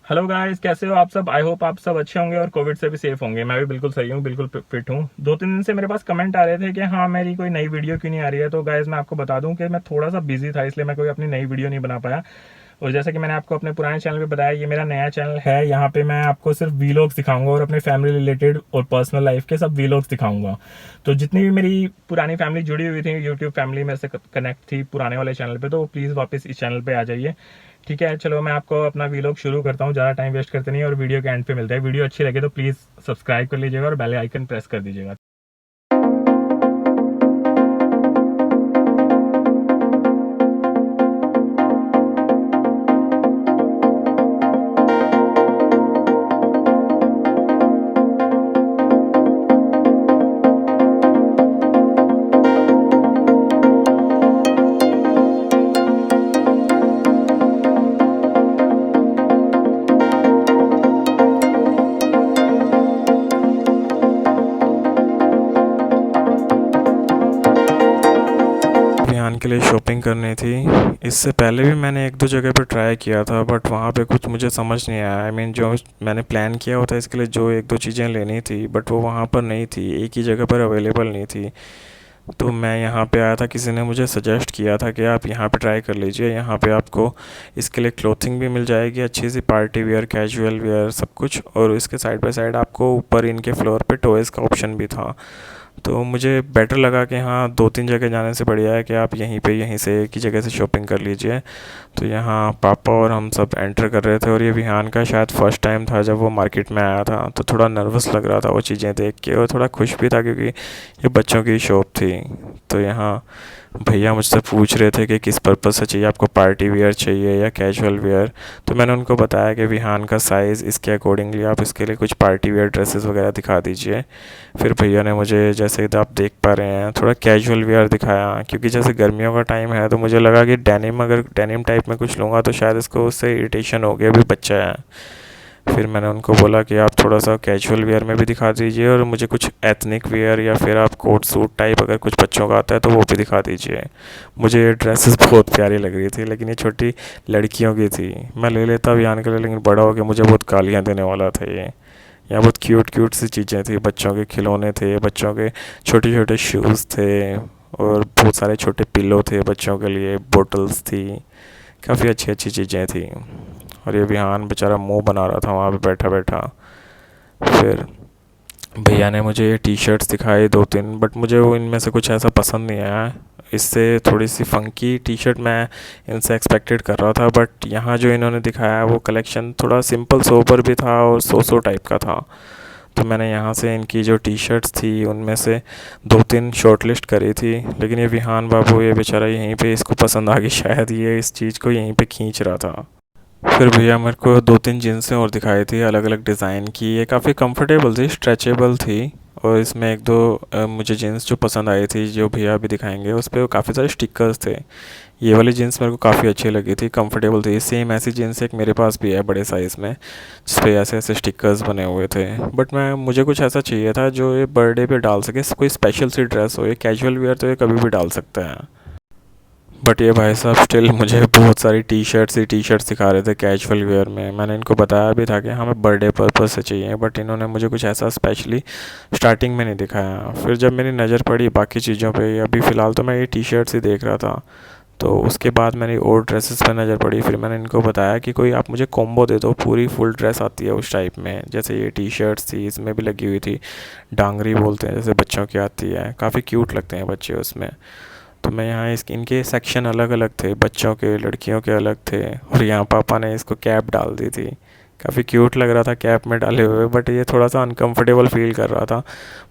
Hello guys, कैसे हो आप सब। आई होप आप सब अच्छे होंगे और कोविड से भी सेफ होंगे। मैं भी बिल्कुल सही हूँ, बिल्कुल फिट हूँ। 2-3 दिन से मेरे पास कमेंट आ रहे थे कि हाँ मेरी कोई नई वीडियो क्यों नहीं आ रही है। तो गाइस मैं आपको बता दूं कि मैं थोड़ा सा बिजी था, इसलिए मैं कोई अपनी नई वीडियो नहीं बना पाया। और जैसा कि मैंने आपको अपने पुराने चैनल पे बताया, ये मेरा नया चैनल है। यहाँ पे मैं आपको सिर्फ वीलॉग्स दिखाऊंगा और अपने फैमिली रिलेटेड और पर्सनल लाइफ के सब वीलॉग्स दिखाऊंगा। तो जितनी भी मेरी पुरानी फैमिली जुड़ी हुई थी, यूट्यूब फैमिली मेरे से कनेक्ट थी पुराने वाले चैनल पे, तो प्लीज़ वापस इस चैनल पे आ जाइए। ठीक है, चलो मैं आपको अपना वीलॉग शुरू करता हूँ, ज़्यादा टाइम वेस्ट करते नहीं और वीडियो के एंड पे मिलता है। वीडियो अच्छी लगे तो प्लीज़ सब्सक्राइब कर लीजिएगा और बेल आइकन प्रेस कर दीजिएगा। ध्यान के लिए शॉपिंग करनी थी। इससे पहले भी मैंने एक दो जगह पर ट्राई किया था, बट वहाँ पे कुछ मुझे समझ नहीं आया। आई मीन जो मैंने प्लान किया होता इसके लिए, जो एक दो चीज़ें लेनी थी, बट वो वहाँ पर नहीं थी, एक ही जगह पर अवेलेबल नहीं थी। तो मैं यहाँ पे आया था, किसी ने मुझे सजेस्ट किया था कि आप यहाँ पे ट्राई कर लीजिए, यहाँ पे आपको इसके लिए क्लोथिंग भी मिल जाएगी, अच्छी सी पार्टी वेयर, कैजुअल वेयर, सब कुछ। और इसके साइड बाय साइड आपको ऊपर इनके फ्लोर पे टॉयज़ का ऑप्शन भी था। तो मुझे बेटर लगा कि हाँ, दो तीन जगह जाने से बढ़िया है कि आप यहीं से एक ही जगह से शॉपिंग कर लीजिए। तो यहाँ पापा और हम सब एंटर कर रहे थे, और ये विहान का शायद फर्स्ट टाइम था जब वो मार्केट में आया था। तो थोड़ा नर्वस लग रहा था वो चीज़ें देख के, और थोड़ा खुश भी था क्योंकि ये बच्चों की शॉप थी। तो यहाँ भैया मुझसे पूछ रहे थे कि किस पर्पज़ से चाहिए आपको, पार्टी वेयर चाहिए या कैजुअल वेयर। तो मैंने उनको बताया कि विहान का साइज़, इसके अकॉर्डिंगली आप इसके लिए कुछ पार्टी वेयर ड्रेसेस वगैरह दिखा दीजिए। फिर भैया ने मुझे, जैसे आप देख पा रहे हैं, थोड़ा कैजुअल वेयर दिखाया, क्योंकि जैसे गर्मियों का टाइम है तो मुझे लगा कि डेनिम, अगर डेनिम टाइप में कुछ लूँगा तो शायद इसको उससे इरिटेशन हो गया, अभी बच्चा है। फिर मैंने उनको बोला कि आप थोड़ा सा कैजुअल वेयर में भी दिखा दीजिए, और मुझे कुछ एथनिक वेयर या फिर आप कोट सूट टाइप अगर कुछ बच्चों का आता है तो वो भी दिखा दीजिए। मुझे ये ड्रेसेस बहुत प्यारी लग रही थी, लेकिन ये छोटी लड़कियों की थी। मैं ले लेता अभियान के लिए, लेकिन बड़ा हो के मुझे बहुत गालियाँ देने वाला था ये। यहाँ बहुत क्यूट क्यूट सी चीज़ें थी, बच्चों के खिलौने थे, बच्चों के छोटे छोटे शूज़ थे, और बहुत सारे छोटे पिलो थे बच्चों के लिए, बोटल्स थी, काफ़ी अच्छी अच्छी चीज़ें थी। और ये विहान बेचारा मुंह बना रहा था वहाँ पे बैठा बैठा। फिर भैया ने मुझे ये टी शर्ट्स दिखाए दो तीन, बट मुझे वो इनमें से कुछ ऐसा पसंद नहीं आया। इससे थोड़ी सी फंकी टी शर्ट मैं इनसे एक्सपेक्टेड कर रहा था, बट यहाँ जो इन्होंने दिखाया वो कलेक्शन थोड़ा सिंपल सोबर भी था और सो टाइप का था। तो मैंने यहाँ से इनकी जो टी शर्ट्स थी उनमें से दो तीन शॉर्ट लिस्ट करी थी, लेकिन ये विहान बाबू, ये बेचारा यहीं पे इसको पसंद आ गई, शायद ये इस चीज़ को यहीं पे खींच रहा था। फिर भैया मेरे को दो तीन जीन्सें और दिखाई थी अलग अलग डिज़ाइन की, ये काफ़ी कंफर्टेबल थी, स्ट्रेचेबल थी। और इसमें एक दो मुझे जीन्स जो पसंद आई थी, जो भैया अभी दिखाएंगे, उस पर काफ़ी सारे स्टिकर्स थे। ये वाली जीन्स मेरे को काफ़ी अच्छी लगी थी, कंफर्टेबल थी। सेम ऐसी जीन्स एक मेरे पास भी है बड़े साइज़ में, जिस पे ऐसे ऐसे स्टिकर्स बने हुए थे। बट मुझे कुछ ऐसा चाहिए था जो ये बर्थडे पे डाल सके, कोई स्पेशल सी ड्रेस हो। ये कैजुअल वेयर तो ये कभी भी डाल सकता है, बट ये भाई साहब स्टिल मुझे बहुत सारी टी शर्ट्स दिखा रहे थे कैजुअल वेयर में। मैंने इनको बताया भी था कि हमें बर्थडे पर्पज़ से चाहिए, बट इन्होंने मुझे कुछ ऐसा स्पेशली स्टार्टिंग में नहीं दिखाया। फिर जब मेरी नज़र पड़ी बाकी चीज़ों पे, अभी फ़िलहाल तो मैं ये टी शर्ट्स ही देख रहा था, तो उसके बाद मेरी और ड्रेसेस पे नज़र पड़ी। फिर मैंने इनको बताया कि कोई आप मुझे कॉम्बो दे दो, पूरी फुल ड्रेस आती है उस टाइप में। जैसे ये टी शर्ट्स थी, इसमें भी लगी हुई थी, डांगरी बोलते हैं जैसे बच्चों की आती है, काफ़ी क्यूट लगते हैं बच्चे उसमें। तो मैं यहाँ इनके सेक्शन अलग अलग थे, बच्चों के लड़कियों के अलग थे। और यहाँ पापा ने इसको कैप डाल दी थी, काफ़ी क्यूट लग रहा था कैप में डाले हुए, बट ये थोड़ा सा अनकंफर्टेबल फील कर रहा था,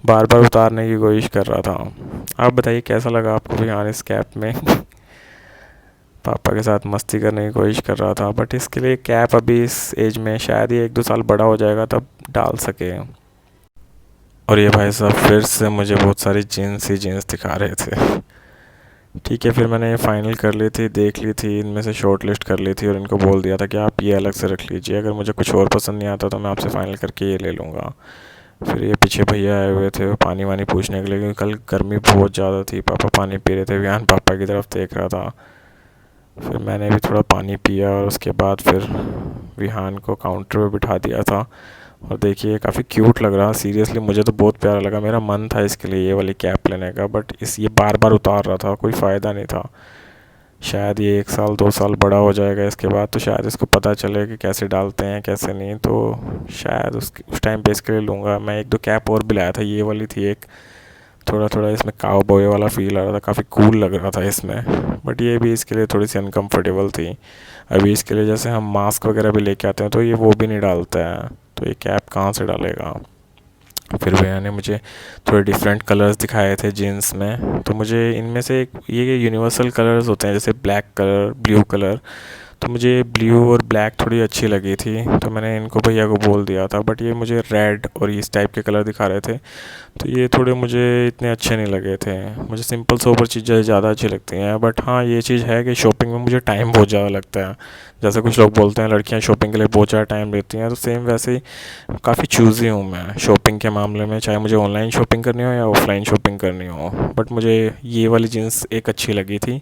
बार बार उतारने की कोशिश कर रहा था। आप बताइए कैसा लगा आपको भी यहाँ इस कैप में। पापा के साथ मस्ती करने की कोशिश कर रहा था, बट इसके लिए कैप अभी इस एज में, शायद ये एक दो साल बड़ा हो जाएगा तब डाल सके। और ये भाई साहब फिर से मुझे बहुत सारी जीन्स ही जीन्स दिखा रहे थे। ठीक है, फिर मैंने ये फ़ाइनल कर ली थी, देख ली थी, इनमें से शॉर्ट लिस्ट कर ली थी, और इनको बोल दिया था कि आप ये अलग से रख लीजिए, अगर मुझे कुछ और पसंद नहीं आता तो मैं आपसे फ़ाइनल करके ये ले लूँगा। फिर ये पीछे भैया आए हुए थे पानी वानी पूछने के लिए, क्योंकि कल गर्मी बहुत ज़्यादा थी। पापा पानी पी रहे थे, विहान पापा की तरफ देख रहा था। फिर मैंने भी थोड़ा पानी पिया, और उसके बाद फिर विहान को काउंटर पे बिठा दिया था। और देखिए काफ़ी क्यूट लग रहा, सीरियसली मुझे तो बहुत प्यारा लगा। मेरा मन था इसके लिए ये वाली कैप लेने का, बट ये बार बार उतार रहा था, कोई फ़ायदा नहीं था। शायद ये 1 साल 2 साल बड़ा हो जाएगा इसके बाद, तो शायद इसको पता चले कि कैसे डालते हैं कैसे नहीं, तो शायद उस टाइम पे इसके लिए लूँगा। मैं एक दो कैप और भी लाया था, ये वाली थी एक, थोड़ा थोड़ा इसमें काउबॉय वाला फील आ रहा था, काफ़ी कूल लग रहा था इसमें, बट ये भी इसके लिए थोड़ी सी अनकम्फर्टेबल थी। अभी इसके लिए जैसे हम मास्क वगैरह भी लेके आते हैं तो ये वो भी नहीं डालता है, तो ये कैप कहाँ से डालेगा। फिर भैया ने मुझे थोड़े डिफरेंट कलर्स दिखाए थे जीन्स में, तो मुझे इनमें से एक ये यूनिवर्सल कलर्स होते हैं जैसे ब्लैक कलर ब्लू कलर, तो मुझे ब्लू और ब्लैक थोड़ी अच्छी लगी थी, तो मैंने इनको भैया को बोल दिया था। बट ये मुझे रेड और इस टाइप के कलर दिखा रहे थे, तो ये थोड़े मुझे इतने अच्छे नहीं लगे थे। मुझे सिंपल सोबर चीज़ें ज़्यादा अच्छी लगती हैं, बट हाँ ये चीज़ है कि शॉपिंग में मुझे टाइम बहुत ज़्यादा लगता है। जैसे कुछ लोग बोलते हैं लड़कियां शॉपिंग के लिए बहुत ज़्यादा टाइम लेती हैं, तो सेम वैसे ही काफ़ी चूज़ी हूँ मैं शॉपिंग के मामले में, चाहे मुझे ऑनलाइन शॉपिंग करनी हो या ऑफलाइन शॉपिंग करनी हो। बट मुझे ये वाली जीन्स एक अच्छी लगी थी,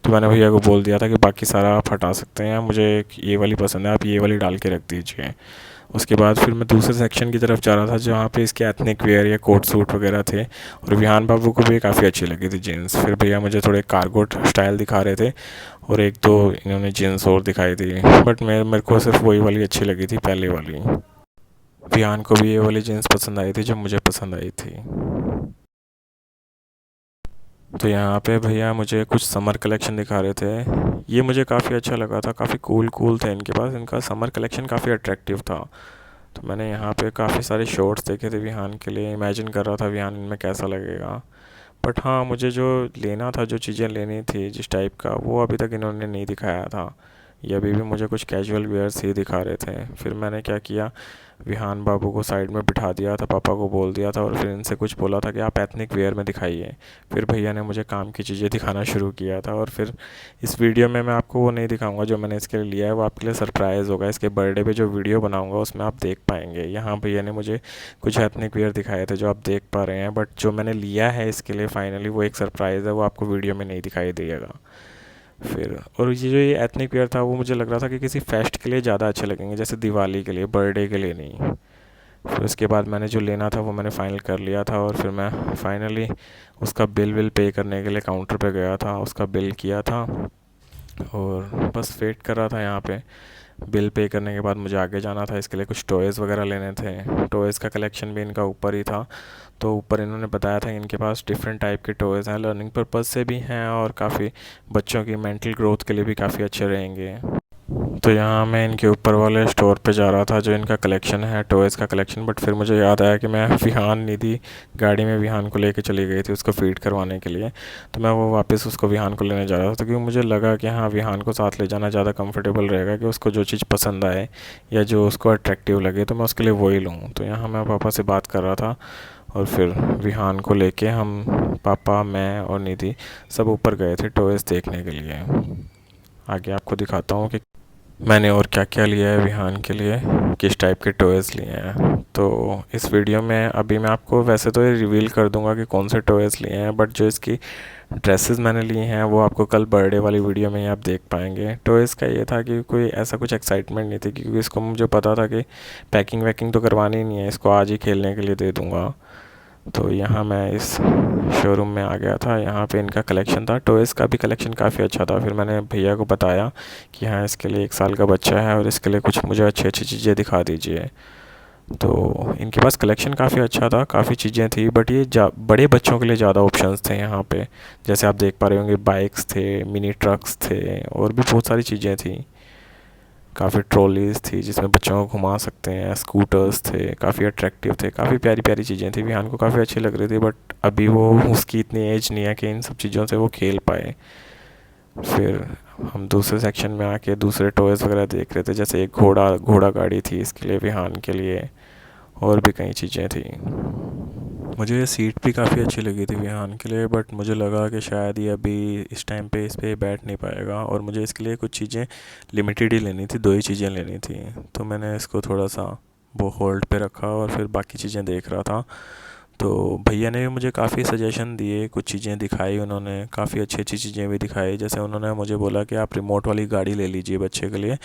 तो मैंने भैया को बोल दिया था कि बाकी सारा आप हटा सकते हैं, मुझे ये वाली पसंद है, आप ये वाली डाल के रख दीजिए। उसके बाद फिर मैं दूसरे सेक्शन की तरफ जा रहा था जहाँ पे इसके एथनिक वेयर या कोट सूट वगैरह थे, और विहान बाबू को भी काफ़ी अच्छी लगी थी जीन्स। फिर भैया मुझे थोड़े कार्गो स्टाइल दिखा रहे थे, और एक दो इन्होंने जीन्स और दिखाई थी, बट मेरे को सिर्फ वही वाली अच्छी लगी थी, पहले वाली। विहान को भी ये वाली जीन्स पसंद आई थी जो मुझे पसंद आई थी। तो यहाँ पे भैया मुझे कुछ समर कलेक्शन दिखा रहे थे, ये मुझे काफ़ी अच्छा लगा था, काफ़ी कूल कूल थे इनके पास, इनका समर कलेक्शन काफ़ी अट्रैक्टिव था। तो मैंने यहाँ पे काफ़ी सारे शॉर्ट्स देखे थे विहान के लिए, इमेजिन कर रहा था विहान इनमें कैसा लगेगा। बट हाँ मुझे जो लेना था, जो चीज़ें लेनी थी जिस टाइप का, वो अभी तक इन्होंने नहीं दिखाया था। ये अभी भी मुझे कुछ कैजुअल वेयर्स ही दिखा रहे थे। फिर मैंने क्या किया, विहान बाबू को साइड में बिठा दिया था, पापा को बोल दिया था, और फिर इनसे कुछ बोला था कि आप एथनिक वेयर में दिखाइए। फिर भैया ने मुझे काम की चीज़ें दिखाना शुरू किया था, और फिर इस वीडियो में मैं आपको वो नहीं दिखाऊंगा जो मैंने इसके लिए लिया है, वो आपके लिए सरप्राइज़ होगा। इसके बर्थडे पे जो वीडियो बनाऊंगा उसमें आप देख पाएंगे। यहाँ भैया ने मुझे कुछ एथनिक वेयर दिखाए थे जो आप देख पा रहे हैं, बट जो मैंने लिया है इसके लिए फाइनली वो एक सरप्राइज़ है, वो आपको वीडियो में नहीं दिखाई देगा। फिर और ये जो ये एथनिक वेयर था वो मुझे लग रहा था कि किसी फेस्ट के लिए ज़्यादा अच्छे लगेंगे, जैसे दिवाली के लिए, बर्थडे के लिए नहीं। फिर उसके बाद मैंने जो लेना था वो मैंने फ़ाइनल कर लिया था, और फिर मैं फाइनली उसका बिल पे करने के लिए काउंटर पे गया था, उसका बिल किया था, और बस वेट कर रहा था यहाँ पे। बिल पे करने के बाद मुझे आगे जाना था, इसके लिए कुछ टॉयज़ वगैरह लेने थे। टॉयज़ का कलेक्शन भी इनका ऊपर ही था, तो ऊपर इन्होंने बताया था इनके पास डिफरेंट टाइप के टॉयज़ हैं, लर्निंग पर्पज़ से भी हैं और काफ़ी बच्चों की मेंटल ग्रोथ के लिए भी काफ़ी अच्छे रहेंगे। तो यहाँ मैं इनके ऊपर वाले स्टोर पे जा रहा था जो इनका कलेक्शन है टॉयज़ का कलेक्शन, बट फिर मुझे याद आया कि मैं विहान निधि गाड़ी में विहान को लेके चली गई थी उसको फीड करवाने के लिए, तो मैं वो वापस उसको विहान को लेने जा रहा था, तो क्योंकि मुझे लगा कि हाँ विहान को साथ ले जाना ज़्यादा कंफर्टेबल रहेगा, कि उसको जो चीज़ पसंद आए या जो उसको अट्रैक्टिव लगे तो मैं उसके लिए वही लूँ। तो यहाँ मैं पापा से बात कर रहा था, और फिर विहान को लेके हम पापा मैं और निधि सब ऊपर गए थे टॉयज़ देखने के लिए। आगे आपको दिखाता हूँ कि मैंने और क्या क्या लिया है विहान के लिए, किस टाइप के टॉयज़ लिए हैं। तो इस वीडियो में अभी मैं आपको वैसे तो ये रिवील कर दूंगा कि कौन से टॉयज़ लिए हैं, बट जो इसकी ड्रेसेस मैंने लिए हैं वो आपको कल बर्थडे वाली वीडियो में ही आप देख पाएंगे। टॉयज़ का ये था कि कोई ऐसा कुछ एक्साइटमेंट नहीं थी, क्योंकि इसको मुझे पता था कि पैकिंग वैकिंग तो करवानी नहीं है, इसको आज ही खेलने के लिए दे दूँगा। तो यहाँ मैं इस शोरूम में आ गया था, यहाँ पे इनका कलेक्शन था, टॉयज़ का भी कलेक्शन काफ़ी अच्छा था। फिर मैंने भैया को बताया कि हाँ इसके लिए 1 साल का बच्चा है और इसके लिए कुछ मुझे अच्छी अच्छी चीज़ें दिखा दीजिए। तो इनके पास कलेक्शन काफ़ी अच्छा था, काफ़ी चीज़ें थी, बट ये बड़े बच्चों के लिए ज़्यादा ऑप्शंस थे यहाँ पे। जैसे आप देख पा रहे होंगे बाइक्स थे, मिनी ट्रक्स थे, और भी बहुत सारी चीज़ें थी। काफ़ी ट्रॉलीज़ थी जिसमें बच्चों को घुमा सकते हैं, स्कूटर्स थे, काफ़ी अट्रैक्टिव थे, काफ़ी प्यारी प्यारी चीज़ें थी। विहान को काफ़ी अच्छी लग रही थी, बट अभी वो उसकी इतनी एज नहीं है कि इन सब चीज़ों से वो खेल पाए। फिर हम दूसरे सेक्शन में आके दूसरे टॉयज़ वगैरह देख रहे थे, जैसे एक घोड़ा गाड़ी थी इसके लिए विहान के लिए, और भी कई चीज़ें थी। मुझे ये सीट भी काफ़ी अच्छी लगी थी विहान के लिए, बट मुझे लगा कि शायद ये अभी इस टाइम पे इस पे बैठ नहीं पाएगा, और मुझे इसके लिए कुछ चीज़ें लिमिटेड ही लेनी थी, 2 ही चीज़ें लेनी थी। तो मैंने इसको थोड़ा सा वो होल्ड पे रखा और फिर बाकी चीज़ें देख रहा था। तो भैया ने भी मुझे काफ़ी सजेशन दिए, कुछ चीज़ें दिखाई उन्होंने, काफ़ी अच्छी अच्छी चीज़ें भी दिखाई। जैसे उन्होंने मुझे बोला कि आप रिमोट वाली गाड़ी ले लीजिए बच्चे के लिए,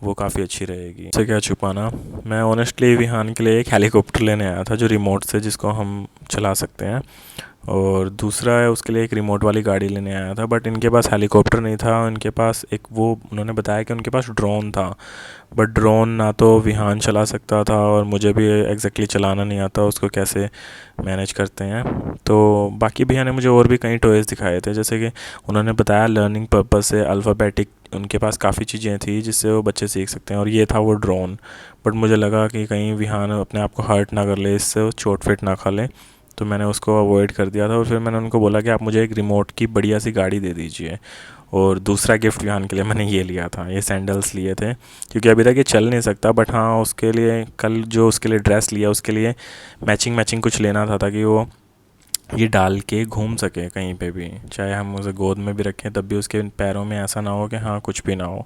वो काफ़ी अच्छी रहेगी। इससे क्या छुपाना, मैं ऑनेस्टली विहान के लिए एक हेलीकॉप्टर लेने आया था जो रिमोट से, जिसको हम चला सकते हैं, और दूसरा है उसके लिए एक रिमोट वाली गाड़ी लेने आया था। बट इनके पास हेलीकॉप्टर नहीं था, उनके पास एक वो उन्होंने बताया कि उनके पास ड्रोन था, बट ड्रोन ना तो विहान चला सकता था और मुझे भी एग्जैक्टली चलाना नहीं आता उसको कैसे मैनेज करते हैं। तो बाकी भैया ने मुझे और भी कई टॉयज़ दिखाए थे, जैसे कि उन्होंने बताया लर्निंग पर्पस से अल्फ़ाबेटिक उनके पास काफ़ी चीज़ें थी जिससे वो बच्चे सीख सकते हैं, और ये था वो ड्रोन। बट मुझे लगा कि कहीं विहान अपने आप को हर्ट ना कर ले, इससे वो चोट फिट ना खा ले, तो मैंने उसको अवॉइड कर दिया था। और फिर मैंने उनको बोला कि आप मुझे एक रिमोट की बढ़िया सी गाड़ी दे दीजिए। और दूसरा गिफ्ट विहान के लिए मैंने ये लिया था, ये सैंडल्स लिए थे, क्योंकि अभी तक ये चल नहीं सकता। बट हाँ, उसके लिए कल जो उसके लिए ड्रेस लिया उसके लिए मैचिंग कुछ लेना था ताकि वो ये डाल के घूम सके कहीं पे भी, चाहे हम उसे गोद में भी रखें तब भी उसके पैरों में ऐसा ना हो कि हाँ कुछ भी ना हो।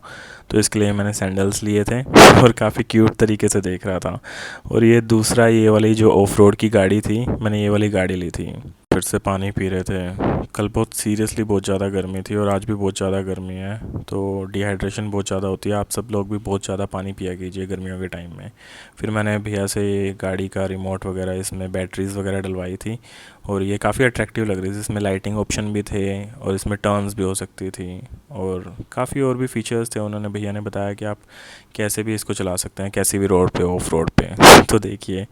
तो इसके लिए मैंने सैंडल्स लिए थे और काफ़ी क्यूट तरीके से देख रहा था। और ये दूसरा, ये वाली जो ऑफ रोड की गाड़ी थी, मैंने ये वाली गाड़ी ली थी। फिर से पानी पी रहे थे। कल बहुत सीरियसली बहुत ज़्यादा गर्मी थी और आज भी बहुत ज़्यादा गर्मी है, तो डिहाइड्रेशन बहुत ज़्यादा होती है। आप सब लोग भी बहुत ज़्यादा पानी पिया कीजिए गर्मियों के टाइम में। फिर मैंने भैया से ये गाड़ी का रिमोट वगैरह, इसमें बैटरीज़ वगैरह डलवाई थी, और ये काफ़ी अट्रैक्टिव लग रही थी। इसमें लाइटिंग ऑप्शन भी थे और इसमें टर्न्स भी हो सकती थी, और काफ़ी और भी फीचर्स थे। उन्होंने भैया ने बताया कि आप कैसे भी इसको चला सकते हैं, कैसी भी रोड पे, ऑफ रोड पे। तो देखिए,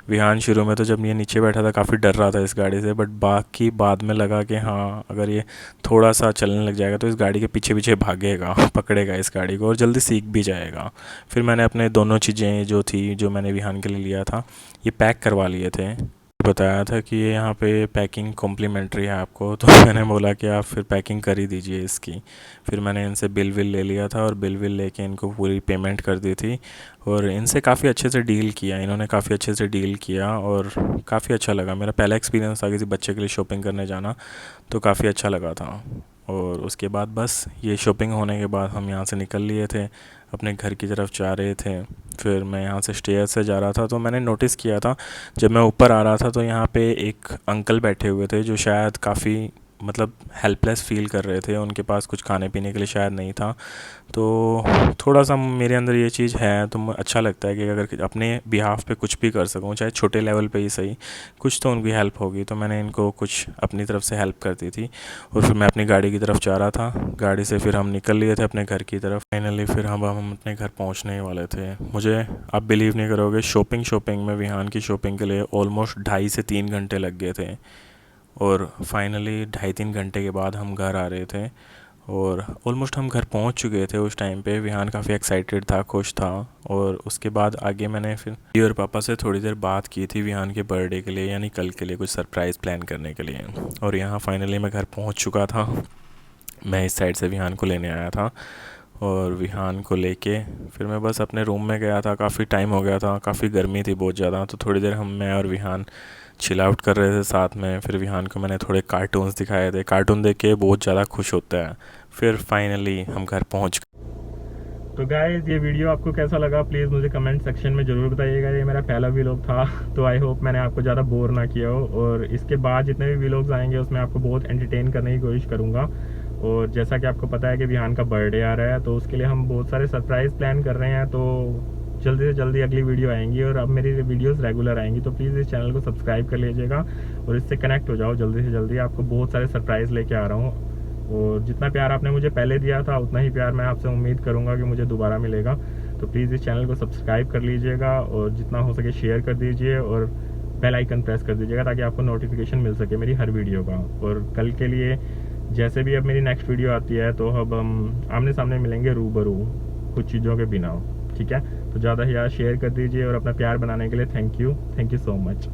विहान शुरू में तो जब ये नीचे बैठा था काफ़ी डर रहा था इस गाड़ी से, बट बाकी बाद में लगा कि हाँ, अगर ये थोड़ा सा चलने लग जाएगा तो इस गाड़ी के पीछे पीछे भागेगा, पकड़ेगा इस गाड़ी को और जल्दी सीख भी जाएगा। फिर मैंने अपने दोनों चीज़ें जो थी, जो मैंने विहान के लिए लिया था, ये पैक करवा लिए थे। बताया था कि ये यहाँ पे पैकिंग कॉम्प्लीमेंट्री है आपको, तो मैंने बोला कि आप फिर पैकिंग कर ही दीजिए इसकी। फिर मैंने इनसे बिल विल ले लिया था और बिल विल लेके इनको पूरी पेमेंट कर दी थी, और इनसे काफ़ी अच्छे से डील किया, इन्होंने काफ़ी अच्छे से डील किया और काफ़ी अच्छा लगा। मेरा पहला एक्सपीरियंस था किसी बच्चे के लिए शॉपिंग करने जाना, तो काफ़ी अच्छा लगा था। और उसके बाद बस ये शॉपिंग होने के बाद हम यहाँ से निकल लिए थे, अपने घर की तरफ जा रहे थे। फिर मैं यहाँ से स्टेयर से जा रहा था, तो मैंने नोटिस किया था जब मैं ऊपर आ रहा था तो यहाँ पे एक अंकल बैठे हुए थे जो शायद काफ़ी मतलब हेल्पलेस फील कर रहे थे, उनके पास कुछ खाने पीने के लिए शायद नहीं था। तो थोड़ा सा मेरे अंदर ये चीज़ है, तो अच्छा लगता है कि अगर अपने बिहाफ पे कुछ भी कर सकूं, चाहे छोटे लेवल पे ही सही, कुछ तो उनकी हेल्प होगी। तो मैंने इनको कुछ अपनी तरफ से हेल्प कर दी थी, और फिर मैं अपनी गाड़ी की तरफ जा रहा था। गाड़ी से फिर हम निकल लिए थे अपने घर की तरफ। फाइनली फिर हम अपने घर पहुँचने वाले थे। मुझे आप बिलीव नहीं करोगे, शॉपिंग में विहान की शॉपिंग के लिए ऑलमोस्ट 2.5 से 3 घंटे लग गए थे, और फाइनली 2.5-3 घंटे के बाद हम घर आ रहे थे, और ऑलमोस्ट हम घर पहुंच चुके थे उस टाइम पे। विहान काफ़ी एक्साइटेड था, खुश था। और उसके बाद आगे मैंने फिर और पापा से थोड़ी देर बात की थी विहान के बर्थडे के लिए, यानी कल के लिए कुछ सरप्राइज़ प्लान करने के लिए। और यहाँ फाइनली मैं घर पहुँच चुका था। मैं इस साइड से विहान को लेने आया था, और विहान को लेके फिर मैं बस अपने रूम में गया था। काफ़ी टाइम हो गया था, काफ़ी गर्मी थी बहुत ज़्यादा, तो थोड़ी देर मैं और विहान चिल आउट कर रहे थे साथ में। फिर विहान को मैंने थोड़े कार्टून्स दिखाए थे, कार्टून देख के बहुत ज़्यादा खुश होता है। फिर फाइनली हम घर पहुंच गए। तो गाइज, ये वीडियो आपको कैसा लगा प्लीज़ मुझे कमेंट सेक्शन में ज़रूर बताइएगा। ये मेरा पहला व्लॉग था, तो आई होप मैंने आपको ज़्यादा बोर ना किया हो, और इसके बाद जितने भी व्लॉग्स आएंगे उसमें आपको बहुत एंटरटेन करने की कोशिश करूँगा। और जैसा कि आपको पता है कि विहान का बर्थडे आ रहा है, तो उसके लिए हम बहुत सारे सरप्राइज़ प्लान कर रहे हैं। तो जल्दी से जल्दी अगली वीडियो आएंगी, और अब मेरी वीडियोस रेगुलर आएंगी, तो प्लीज़ इस चैनल को सब्सक्राइब कर लीजिएगा और इससे कनेक्ट हो जाओ जल्दी से जल्दी। आपको बहुत सारे सरप्राइज़ लेके आ रहा हूँ, और जितना प्यार आपने मुझे पहले दिया था उतना ही प्यार मैं आपसे उम्मीद करूँगा कि मुझे दोबारा मिलेगा। तो प्लीज़ इस चैनल को सब्सक्राइब कर लीजिएगा, और जितना हो सके शेयर कर दीजिए, और बेल आइकन प्रेस कर दीजिएगा ताकि आपको नोटिफिकेशन मिल सके मेरी हर वीडियो का। और कल के लिए जैसे भी अब मेरी नेक्स्ट वीडियो आती है, तो अब हम आमने सामने मिलेंगे रूबरू, कुछ चीज़ों के बिना, ठीक है। तो ज़्यादा से ज़्यादा शेयर कर दीजिए, और अपना प्यार बनाने के लिए थैंक यू सो मच।